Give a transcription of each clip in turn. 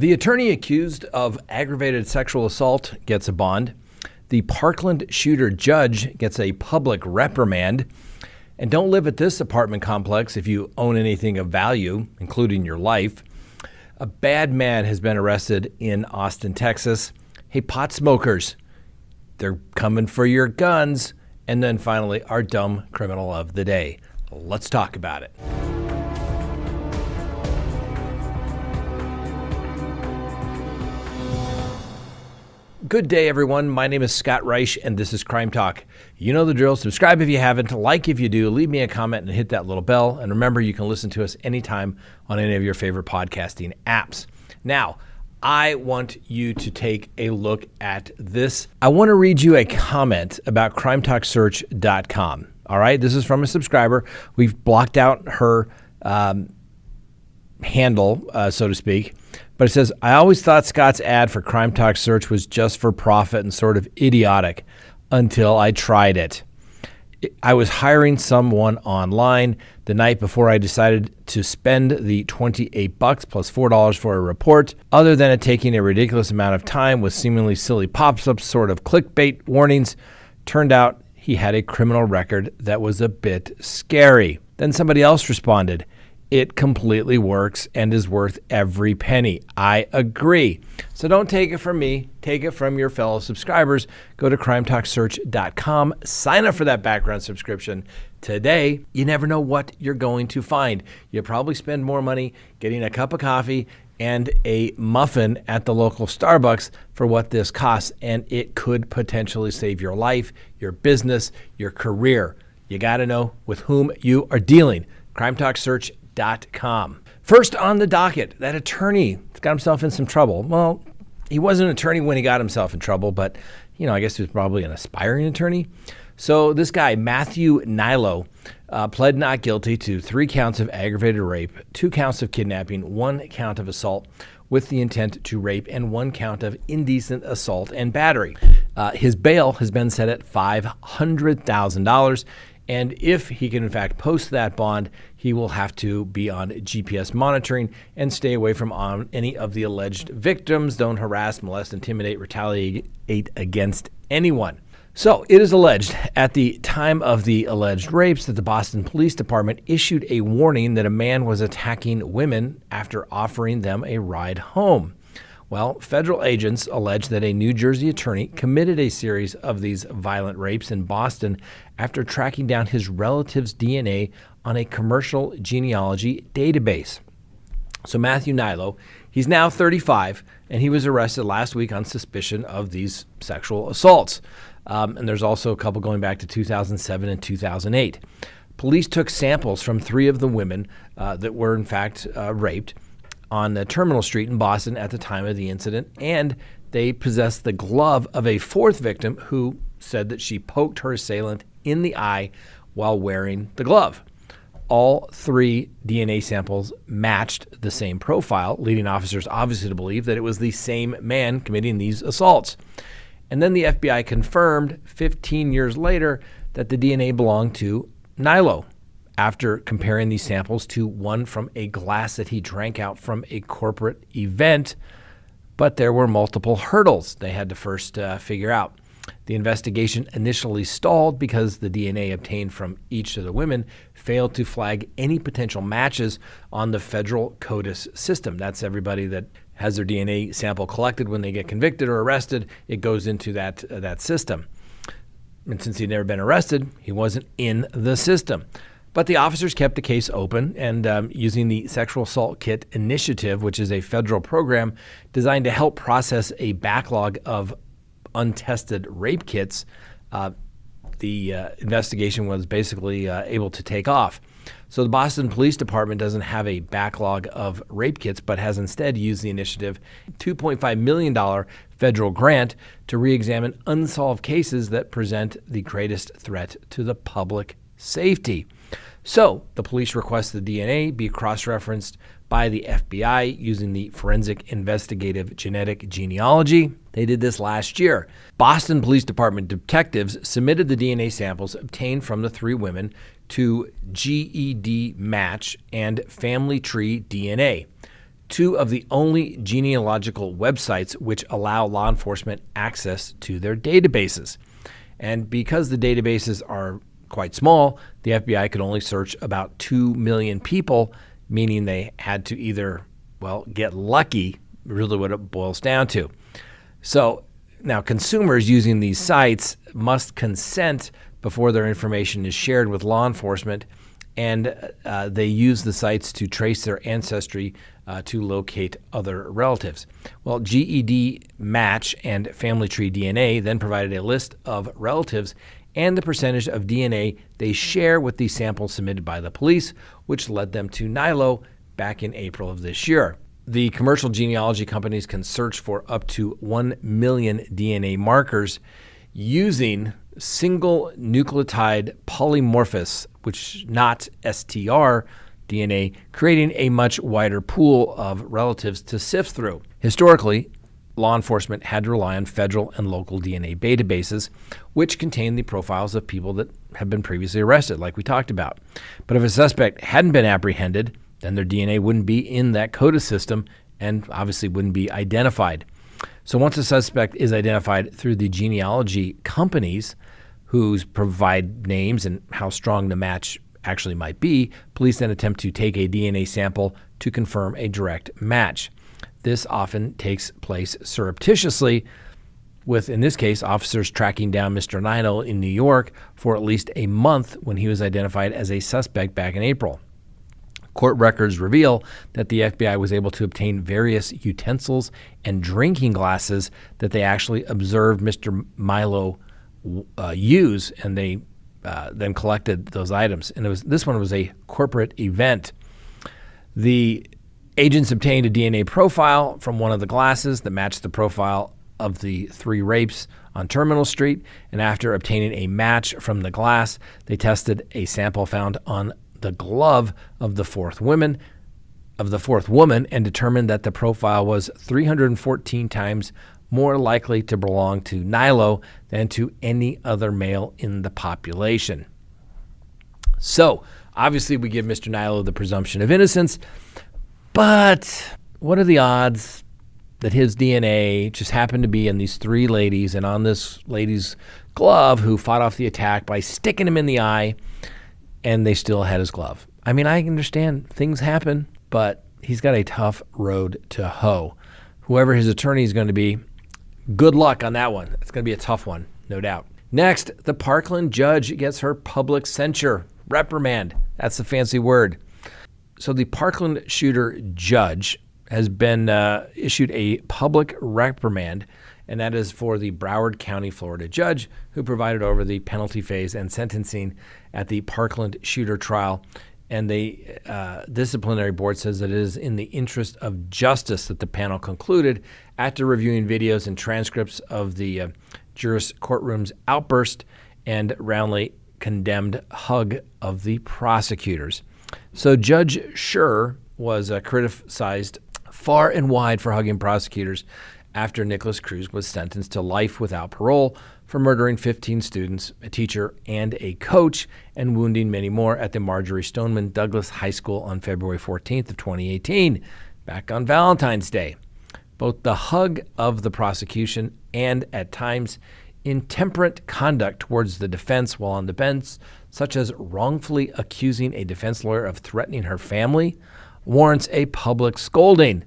The attorney accused of aggravated sexual assault gets a bond. The Parkland Shooter Judge gets a public reprimand. And don't live at this apartment complex if you own anything of value, including your life. A bad man has been arrested in Austin, Texas. Hey, pot smokers, they're coming for your guns. And then finally, our dumb criminal of the day. Let's talk about it. Good day, everyone. My name is Scott Reich, and this is Crime Talk. You know the drill. Subscribe if you haven't, like if you do, leave me a comment and hit that little bell. And remember, you can listen to us anytime on any of your favorite podcasting apps. Now, I want you to take a look at this. I want to read you a comment about CrimeTalkSearch.com. All right, this is from a subscriber. We've blocked out her handle, so to speak. But it says, I always thought Scott's ad for Crime Talk Search was just for profit and sort of idiotic until I tried it. I was hiring someone online the night before I decided to spend the $28 plus $4 for a report. Other than it taking a ridiculous amount of time with seemingly silly pop-ups, sort of clickbait warnings, turned out he had a criminal record that was a bit scary. Then somebody else responded, it completely works and is worth every penny. I agree. So don't take it from me. Take it from your fellow subscribers. Go to CrimeTalkSearch.com. Sign up for that background subscription today. You never know what you're going to find. You'll probably spend more money getting a cup of coffee and a muffin at the local Starbucks for what this costs, and it could potentially save your life, your business, your career. You got to know with whom you are dealing. CrimeTalkSearch.com. First on the docket, that attorney got himself in some trouble. Well, he wasn't an attorney when he got himself in trouble, but I guess he was probably an aspiring attorney. So this guy, Matthew Nilo, pled not guilty to 3 counts of aggravated rape, 2 counts of kidnapping, 1 count of assault with the intent to rape, and 1 count of indecent assault and battery. His bail has been set at $500,000. And if he can, in fact, post that bond, he will have to be on GPS monitoring and stay away from any of the alleged victims. Don't harass, molest, intimidate, retaliate against anyone. So it is alleged at the time of the alleged rapes that the Boston Police Department issued a warning that a man was attacking women after offering them a ride home. Well, federal agents allege that a New Jersey attorney committed a series of these violent rapes in Boston after tracking down his relative's DNA on a commercial genealogy database. So Matthew Nilo, he's now 35, and he was arrested last week on suspicion of these sexual assaults. And there's also a couple going back to 2007 and 2008. Police took samples from 3 of the women that were, in fact, raped on the Terminal Street in Boston at the time of the incident, and they possessed the glove of a 4th victim who said that she poked her assailant in the eye while wearing the glove. All 3 DNA samples matched the same profile, leading officers obviously to believe that it was the same man committing these assaults. And then the FBI confirmed 15 years later that the DNA belonged to Nilo, after comparing these samples to one from a glass that he drank out from a corporate event. But there were multiple hurdles they had to first figure out. The investigation initially stalled because the DNA obtained from each of the women failed to flag any potential matches on the federal CODIS system. That's everybody that has their DNA sample collected when they get convicted or arrested. It goes into that system. And since he'd never been arrested, he wasn't in the system. But the officers kept the case open, and using the Sexual Assault Kit Initiative, which is a federal program designed to help process a backlog of untested rape kits, the investigation was basically able to take off. So the Boston Police Department doesn't have a backlog of rape kits, but has instead used the initiative $2.5 million federal grant to re-examine unsolved cases that present the greatest threat to the public safety. So the police request the DNA be cross-referenced by the FBI using the forensic investigative genetic genealogy. They did this last year. Boston Police Department detectives submitted the DNA samples obtained from the 3 women to GED Match and Family Tree DNA. two of the only genealogical websites which allow law enforcement access to their databases. And because the databases are quite small, the FBI could only search about 2 million people, meaning they had to either, get lucky, really what it boils down to. So now consumers using these sites must consent before their information is shared with law enforcement, and they use the sites to trace their ancestry to locate other relatives. Well, GED Match and Family Tree DNA then provided a list of relatives and the percentage of DNA they share with the samples submitted by the police, which led them to NILO back in April of this year. The commercial genealogy companies can search for up to 1 million DNA markers using single nucleotide polymorphous, which not STR DNA, creating a much wider pool of relatives to sift through. Historically, law enforcement had to rely on federal and local DNA databases, which contain the profiles of people that have been previously arrested, like we talked about. But if a suspect hadn't been apprehended, then their DNA wouldn't be in that CODA system and obviously wouldn't be identified. So once a suspect is identified through the genealogy companies, who provide names and how strong the match actually might be, police then attempt to take a DNA sample to confirm a direct match. This often takes place surreptitiously, with, in this case, officers tracking down Mr. Nino in New York for at least a month when he was identified as a suspect back in April. Court records reveal that the FBI was able to obtain various utensils and drinking glasses that they actually observed Mr. Milo use, and they then collected those items. And this one was a corporate event. The agents obtained a DNA profile from one of the glasses that matched the profile of the 3 rapes on Terminal Street, and after obtaining a match from the glass, they tested a sample found on the glove of the fourth woman and determined that the profile was 314 times more likely to belong to Nilo than to any other male in the population. So, obviously, we give Mr. Nilo the presumption of innocence, but what are the odds that his DNA just happened to be in these 3 ladies and on this lady's glove who fought off the attack by sticking him in the eye, and they still had his glove? I mean, I understand things happen, but he's got a tough road to hoe. Whoever his attorney is going to be, good luck on that one. It's going to be a tough one, no doubt. Next, the Parkland judge gets her public censure. Reprimand. That's a fancy word. So the Parkland Shooter Judge has been issued a public reprimand, and that is for the Broward County, Florida judge who presided over the penalty phase and sentencing at the Parkland Shooter trial. And the disciplinary board says that it is in the interest of justice that the panel concluded after reviewing videos and transcripts of the jurors' courtroom's outburst and roundly condemned hug of the prosecutors. So Judge Schur was criticized far and wide for hugging prosecutors after Nicholas Cruz was sentenced to life without parole for murdering 15 students, a teacher, and a coach, and wounding many more at the Marjorie Stoneman Douglas High School on February 14th of 2018, back on Valentine's Day. Both the hug of the prosecution and, at times, intemperate conduct towards the defense while on the bench, such as wrongfully accusing a defense lawyer of threatening her family, warrants a public scolding.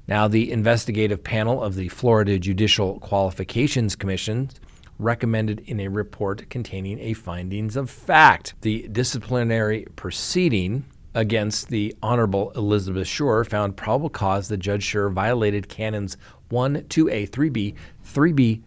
Now, the investigative panel of the Florida Judicial Qualifications Commission recommended in a report containing a findings of fact. The disciplinary proceeding against the Honorable Elizabeth Schur found probable cause that Judge Schur violated canons 1, 2A, 3B, 3B,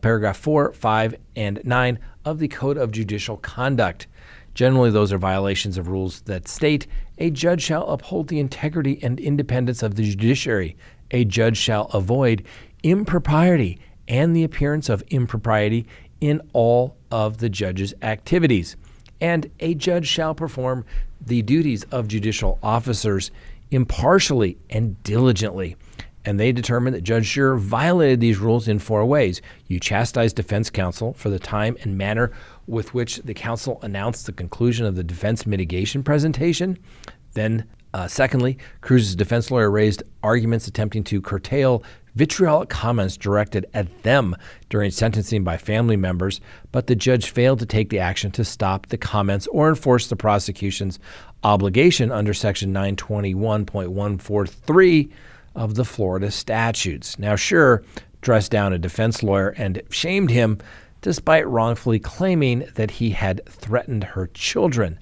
paragraph 4, 5, and 9 of the Code of Judicial Conduct. Generally, those are violations of rules that state a judge shall uphold the integrity and independence of the judiciary. A judge shall avoid impropriety and the appearance of impropriety in all of the judge's activities. And a judge shall perform the duties of judicial officers impartially and diligently. And they determined that Judge Schur violated these rules in 4 ways. You chastise defense counsel for the time and manner with which the counsel announced the conclusion of the defense mitigation presentation. Then Secondly, Cruz's defense lawyer raised arguments attempting to curtail vitriolic comments directed at them during sentencing by family members, but the judge failed to take the action to stop the comments or enforce the prosecution's obligation under Section 921.143 of the Florida statutes. Now, Schur dressed down a defense lawyer and shamed him despite wrongfully claiming that he had threatened her children.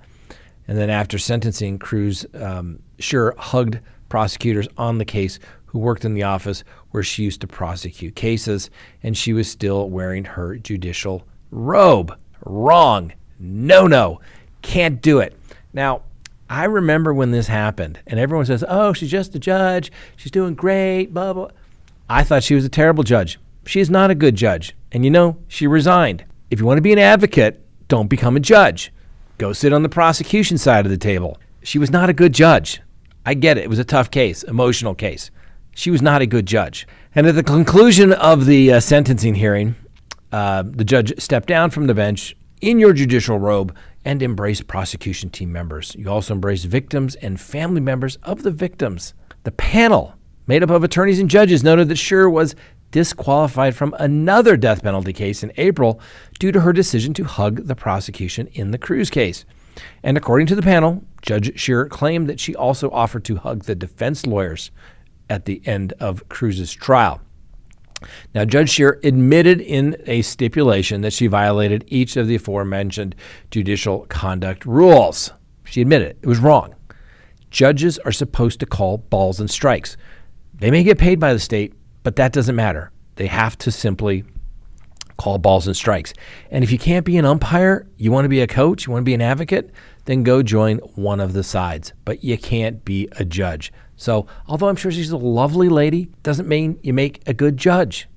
And then after sentencing, Schur hugged prosecutors on the case who worked in the office where she used to prosecute cases, and she was still wearing her judicial robe. Wrong. No. Can't do it. Now, I remember when this happened, and everyone says, oh, she's just a judge. She's doing great, blah, blah. I thought she was a terrible judge. She is not a good judge. And she resigned. If you want to be an advocate, don't become a judge. Go sit on the prosecution side of the table. She was not a good judge. I get it. It was a tough case, emotional case. She was not a good judge. And at the conclusion of the sentencing hearing, the judge stepped down from the bench in your judicial robe and embraced prosecution team members. You also embraced victims and family members of the victims. The panel, made up of attorneys and judges, noted that Schur was disqualified from another death penalty case in April due to her decision to hug the prosecution in the Cruz case. And according to the panel, Judge Schur claimed that she also offered to hug the defense lawyers at the end of Cruz's trial. Now, Judge Schur admitted in a stipulation that she violated each of the aforementioned judicial conduct rules. She admitted it was wrong. Judges are supposed to call balls and strikes. They may get paid by the state, but that doesn't matter. They have to simply call balls and strikes. And if you can't be an umpire, you want to be a coach, you want to be an advocate, then go join one of the sides. But you can't be a judge. So although I'm sure she's a lovely lady, doesn't mean you make a good judge.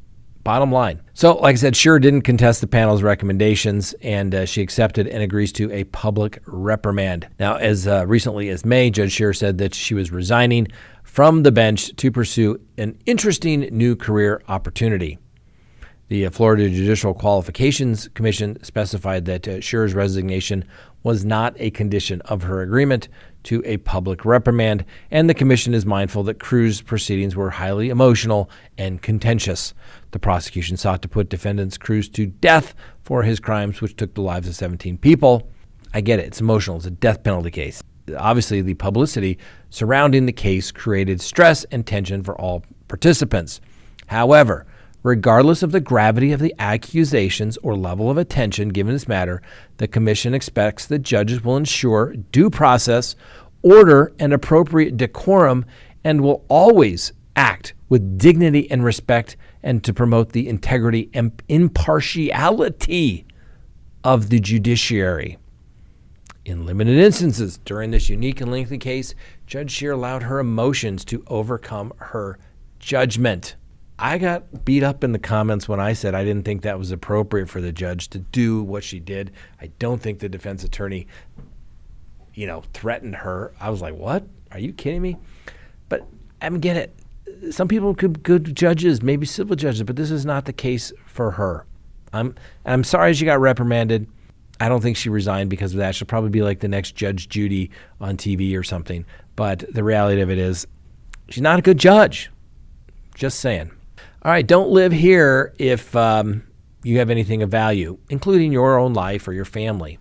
Bottom line. So like I said, Schur didn't contest the panel's recommendations, and she accepted and agrees to a public reprimand. Now, as recently as May, Judge Schur said that she was resigning from the bench to pursue an interesting new career opportunity. The Florida Judicial Qualifications Commission specified that Schur's resignation was not a condition of her agreement to a public reprimand, and the commission is mindful that Cruz's proceedings were highly emotional and contentious. The prosecution sought to put defendant Cruz to death for his crimes, which took the lives of 17 people. I get it. It's emotional. It's a death penalty case. Obviously, the publicity surrounding the case created stress and tension for all participants. However, regardless of the gravity of the accusations or level of attention given this matter, the commission expects that judges will ensure due process, order, and appropriate decorum, and will always act with dignity and respect, and to promote the integrity and impartiality of the judiciary. In limited instances, during this unique and lengthy case, Judge Schur allowed her emotions to overcome her judgment. I got beat up in the comments when I said I didn't think that was appropriate for the judge to do what she did. I don't think the defense attorney, threatened her. I was like, what? Are you kidding me? But I get it. Some people could be good judges, maybe civil judges, but this is not the case for her. I'm sorry she got reprimanded. I don't think she resigned because of that. She'll probably be like the next Judge Judy on TV or something. But the reality of it is she's not a good judge. Just saying. All right, don't live here if you have anything of value, including your own life or your family.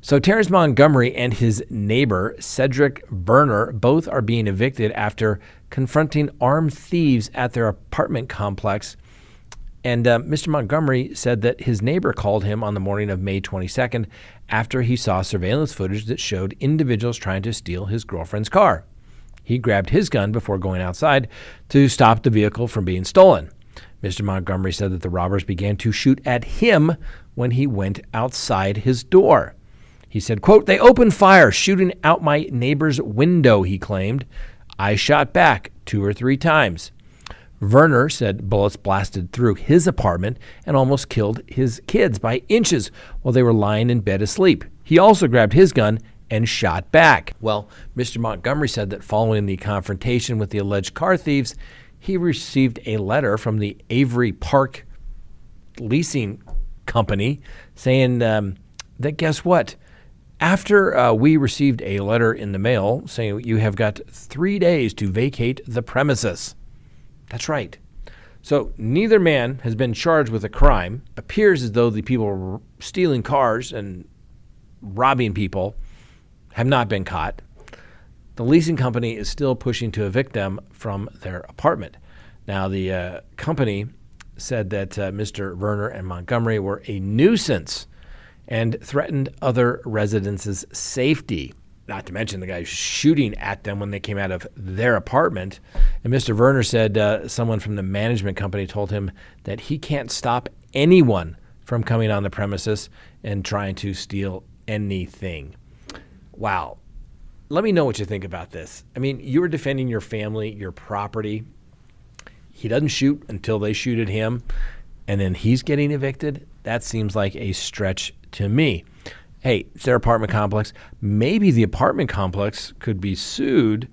So Terrence Montgomery and his neighbor, Cedric Verner, both are being evicted after confronting armed thieves at their apartment complex. And Mr. Montgomery said that his neighbor called him on the morning of May 22nd after he saw surveillance footage that showed individuals trying to steal his girlfriend's car. He grabbed his gun before going outside to stop the vehicle from being stolen. Mr. Montgomery said that the robbers began to shoot at him when he went outside his door. He said, quote, "They opened fire, shooting out my neighbor's window," he claimed. "I shot back 2 or 3 times. Verner said bullets blasted through his apartment and almost killed his kids by inches while they were lying in bed asleep. He also grabbed his gun and shot back. Well, Mr. Montgomery said that following the confrontation with the alleged car thieves, he received a letter from the Avery Park leasing company saying that, guess what? After we received a letter in the mail saying you have got 3 days to vacate the premises. That's right. So neither man has been charged with a crime. Appears as though the people stealing cars and robbing people have not been caught. The leasing company is still pushing to evict them from their apartment. Now, the company said that Mr. Werner and Montgomery were a nuisance and threatened other residents' safety. Not to mention the guy shooting at them when they came out of their apartment. And Mr. Werner said someone from the management company told him that he can't stop anyone from coming on the premises and trying to steal anything. Wow. Let me know what you think about this. I mean, you're defending your family, your property. He doesn't shoot until they shoot at him, and then he's getting evicted. That seems like a stretch to me. Hey, it's their apartment complex. Maybe the apartment complex could be sued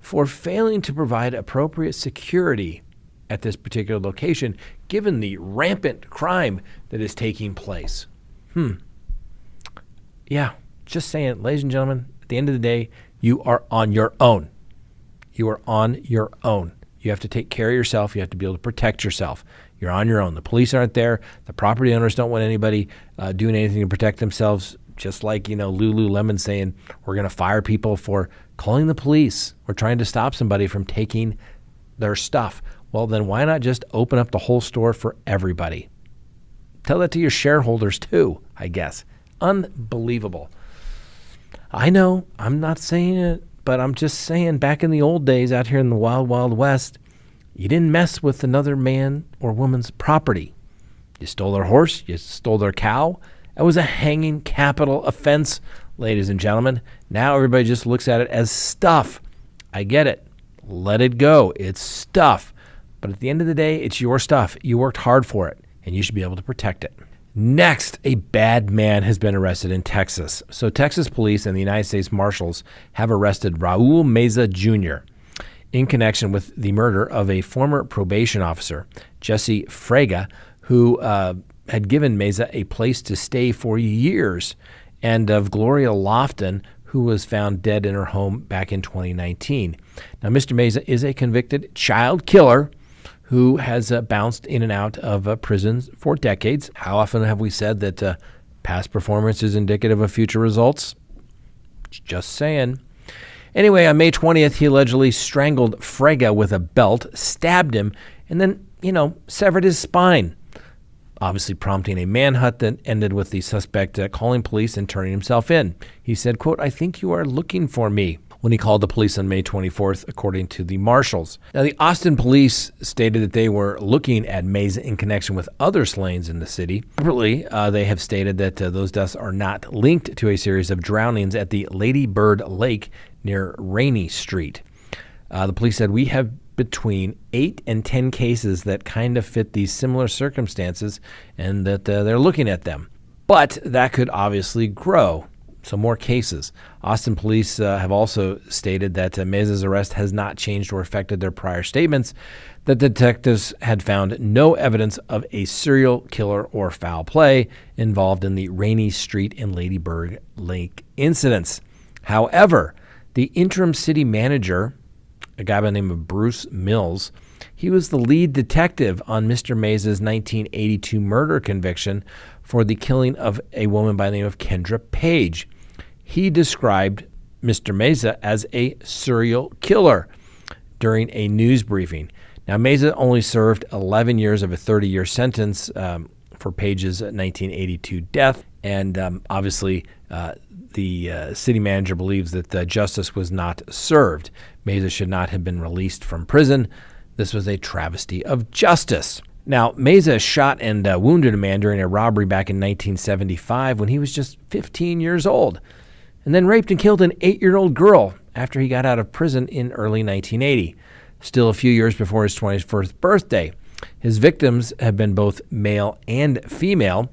for failing to provide appropriate security at this particular location, given the rampant crime that is taking place. Yeah, just saying, ladies and gentlemen, at the end of the day, you are on your own. You are on your own. You have to take care of yourself. You have to be able to protect yourself. You're on your own. The police aren't there. The property owners don't want anybody doing anything to protect themselves. Just like, Lululemon saying we're going to fire people for calling the police or trying to stop somebody from taking their stuff. Well, then why not just open up the whole store for everybody? Tell that to your shareholders too, I guess. Unbelievable. I know, I'm not saying it, but I'm just saying back in the old days out here in the wild, wild west, you didn't mess with another man or woman's property. You stole their horse, you stole their cow. That was a hanging capital offense, ladies and gentlemen. Now everybody just looks at it as stuff. I get it. Let it go. It's stuff. But at the end of the day, it's your stuff. You worked hard for it, and you should be able to protect it. Next, a bad man has been arrested in Texas. So Texas police and the United States Marshals have arrested Raul Meza Jr. in connection with the murder of a former probation officer, Jesse Frega, who had given Meza a place to stay for years, and of Gloria Lofton, who was found dead in her home back in 2019. Now, Mr. Meza is a convicted child killer who has bounced in and out of prisons for decades. How often have we said that past performance is indicative of future results? Just saying. Anyway, on May 20th, he allegedly strangled Frega with a belt, stabbed him, and then, severed his spine, obviously prompting a manhunt that ended with the suspect calling police and turning himself in. He said, quote, "I think you are looking for me," when he called the police on May 24th, according to the marshals. Now, the Austin police stated that they were looking at Meza in connection with other slayings in the city. Separately, they have stated that those deaths are not linked to a series of drownings at the Lady Bird Lake near Rainey Street. The police said, "We have between 8 and 10 cases that kind of fit these similar circumstances, and that they're looking at them. But that could obviously grow. So more cases." Austin police have also stated that Meza's arrest has not changed or affected their prior statements, that detectives had found no evidence of a serial killer or foul play involved in the Rainey Street and Lady Bird Lake incidents. However, the interim city manager, a guy by the name of Bruce Mills, he was the lead detective on Mr. Meza's 1982 murder conviction for the killing of a woman by the name of Kendra Page. He described Mr. Meza as a serial killer during a news briefing. Now, Meza only served 11 years of a 30-year sentence for Page's 1982 death, and obviously the city manager believes that justice was not served. Meza should not have been released from prison. This was a travesty of justice. Now, Meza shot and wounded a man during a robbery back in 1975 when he was just 15 years old, and then raped and killed an 8-year-old girl after he got out of prison in early 1980, still a few years before his 21st birthday. His victims have been both male and female.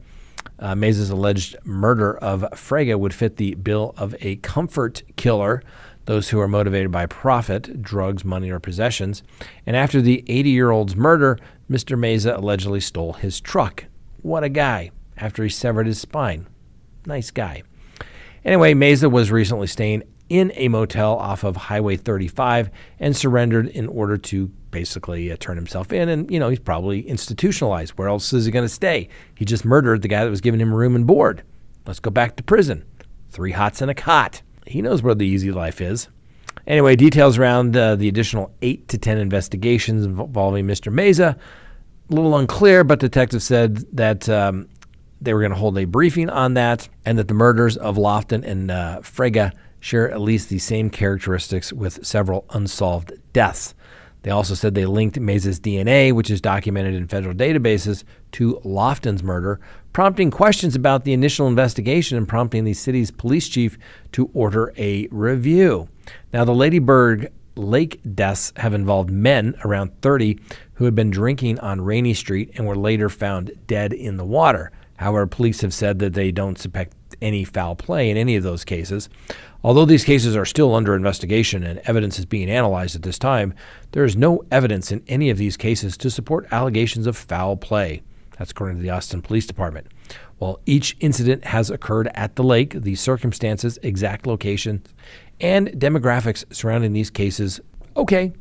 Meza's alleged murder of Frega would fit the bill of a comfort killer, those who are motivated by profit, drugs, money, or possessions. And after the 80-year-old's murder, Mr. Meza allegedly stole his truck. What a guy, after he severed his spine. Nice guy. Anyway, Meza was recently staying in a motel off of Highway 35 and surrendered in order to basically turn himself in. And, he's probably institutionalized. Where else is he going to stay? He just murdered the guy that was giving him room and board. Let's go back to prison. 3 hots and a cot. He knows where the easy life is. Anyway, details around the additional 8 to 10 investigations involving Mr. Meza, a little unclear, but detectives said that they were going to hold a briefing on that, and that the murders of Lofton and Frege share at least the same characteristics with several unsolved deaths. They also said they linked Meza's DNA, which is documented in federal databases, to Lofton's murder, prompting questions about the initial investigation and prompting the city's police chief to order a review. Now, the Ladybird Lake deaths have involved men around 30 who had been drinking on Rainy Street and were later found dead in the water. However, police have said that they don't suspect any foul play in any of those cases. Although these cases are still under investigation and evidence is being analyzed at this time, there is no evidence in any of these cases to support allegations of foul play. That's according to the Austin Police Department. While each incident has occurred at the lake, the circumstances, exact locations, and demographics surrounding these cases, okay,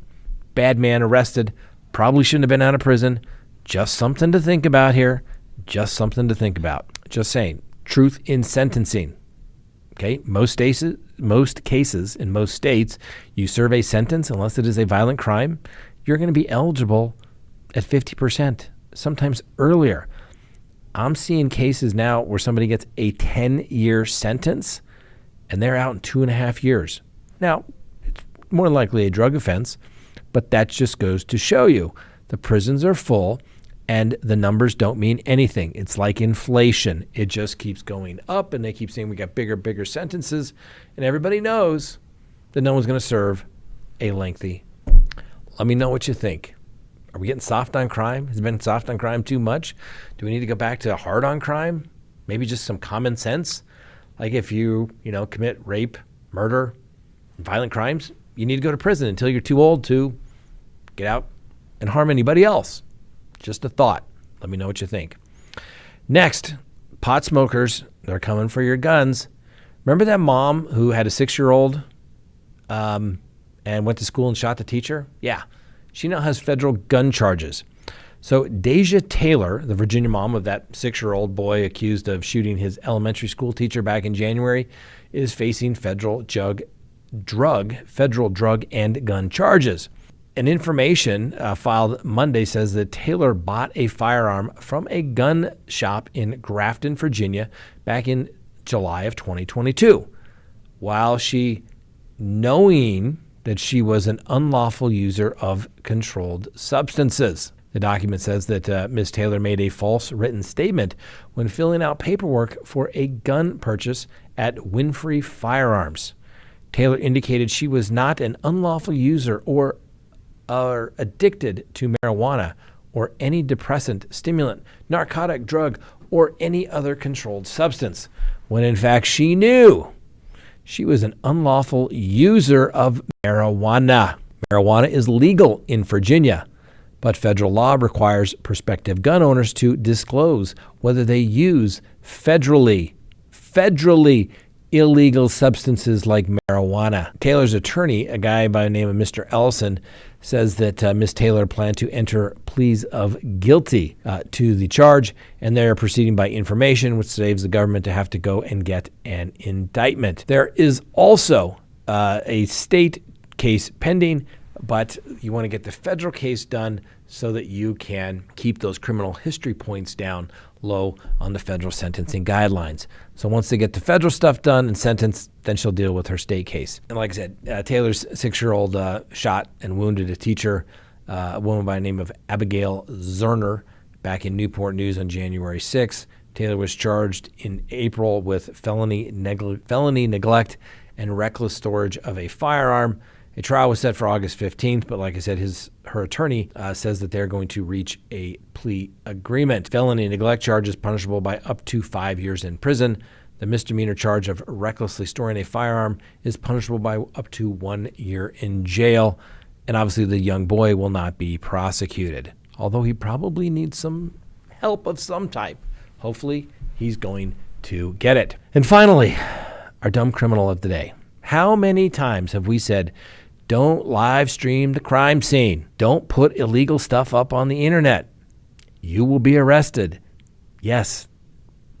bad man arrested, probably shouldn't have been out of prison. Just something to think about here. Just something to think about. Just saying. Truth in sentencing. Okay, most cases in most states, you serve a sentence unless it is a violent crime, you're going to be eligible at 50%, sometimes earlier. I'm seeing cases now where somebody gets a 10-year sentence and they're out in 2.5 years. Now, it's more than likely a drug offense, but that just goes to show you the prisons are full and the numbers don't mean anything. It's like inflation. It just keeps going up, and they keep saying we got bigger sentences, and everybody knows that no one's going to serve a lengthy. Let me know what you think. Are we getting soft on crime? Has it been soft on crime too much? Do we need to go back to hard on crime? Maybe just some common sense? Like if you commit rape, murder, violent crimes, you need to go to prison until you're too old to get out and harm anybody else. Just a thought. Let me know what you think. Next, pot smokers, they're coming for your guns. Remember that mom who had a 6-year-old and went to school and shot the teacher? Yeah. She now has federal gun charges. So Deja Taylor, the Virginia mom of that 6-year-old boy accused of shooting his elementary school teacher back in January, is facing federal drug and gun charges. An information filed Monday says that Taylor bought a firearm from a gun shop in Grafton, Virginia, back in July of 2022, while she, knowing that she was an unlawful user of controlled substances. The document says that Ms. Taylor made a false written statement when filling out paperwork for a gun purchase at Winfrey Firearms. Taylor indicated she was not an unlawful user or are addicted to marijuana or any depressant, stimulant, narcotic, drug, or any other controlled substance, when in fact she knew she was an unlawful user of marijuana. Marijuana is legal in Virginia, but federal law requires prospective gun owners to disclose whether they use federally illegal substances like marijuana. Taylor's attorney, a guy by the name of Mr. Ellison, says that Ms. Taylor planned to enter pleas of guilty to the charge, and they're proceeding by information, which saves the government to have to go and get an indictment. There is also a state case pending, but you want to get the federal case done so that you can keep those criminal history points down low on the federal sentencing guidelines. So once they get the federal stuff done and sentenced, then she'll deal with her state case. And like I said, Taylor's 6-year-old shot and wounded a teacher, a woman by the name of Abigail Zerner, back in Newport News on January 6th. Taylor was charged in April with felony neglect and reckless storage of a firearm. A trial was set for August 15th, but like I said, her attorney says that they're going to reach a plea agreement. Felony neglect charge is punishable by up to 5 years in prison. The misdemeanor charge of recklessly storing a firearm is punishable by up to 1 year in jail. And obviously the young boy will not be prosecuted, although he probably needs some help of some type. Hopefully he's going to get it. And finally, our dumb criminal of the day. How many times have we said, don't live stream the crime scene. Don't put illegal stuff up on the internet. You will be arrested. Yes.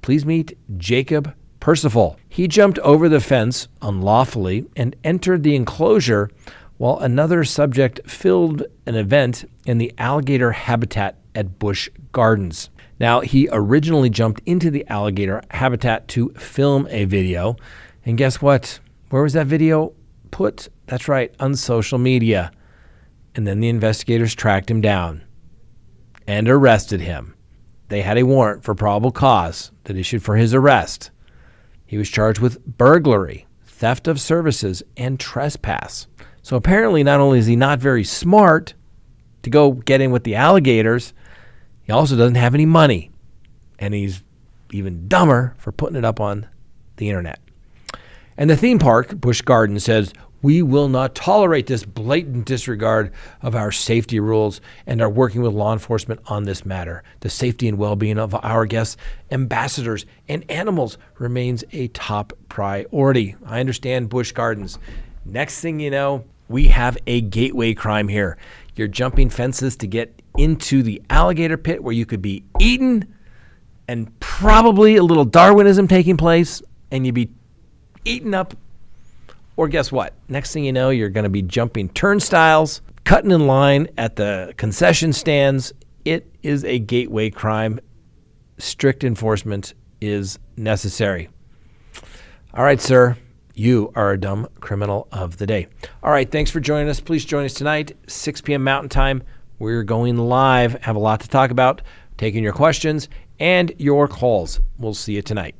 Please meet Jacob Percival. He jumped over the fence unlawfully and entered the enclosure while another subject filmed an event in the alligator habitat at Busch Gardens. Now, he originally jumped into the alligator habitat to film a video. And guess what? Where was that video put? That's right, on social media. And then the investigators tracked him down and arrested him. They had a warrant for probable cause that issued for his arrest. He was charged with burglary, theft of services, and trespass. So apparently not only is he not very smart to go get in with the alligators, he also doesn't have any money. And he's even dumber for putting it up on the internet. And the theme park, Busch Gardens, says, we will not tolerate this blatant disregard of our safety rules and are working with law enforcement on this matter. The safety and well-being of our guests, ambassadors, and animals remains a top priority. I understand Busch Gardens. Next thing you know, we have a gateway crime here. You're jumping fences to get into the alligator pit where you could be eaten and probably a little Darwinism taking place and you'd be eaten up. Or guess what? Next thing you know, you're going to be jumping turnstiles, cutting in line at the concession stands. It is a gateway crime. Strict enforcement is necessary. All right, sir. You are a dumb criminal of the day. All right, thanks for joining us. Please join us tonight, 6 p.m. Mountain Time. We're going live. Have a lot to talk about, taking your questions and your calls. We'll see you tonight.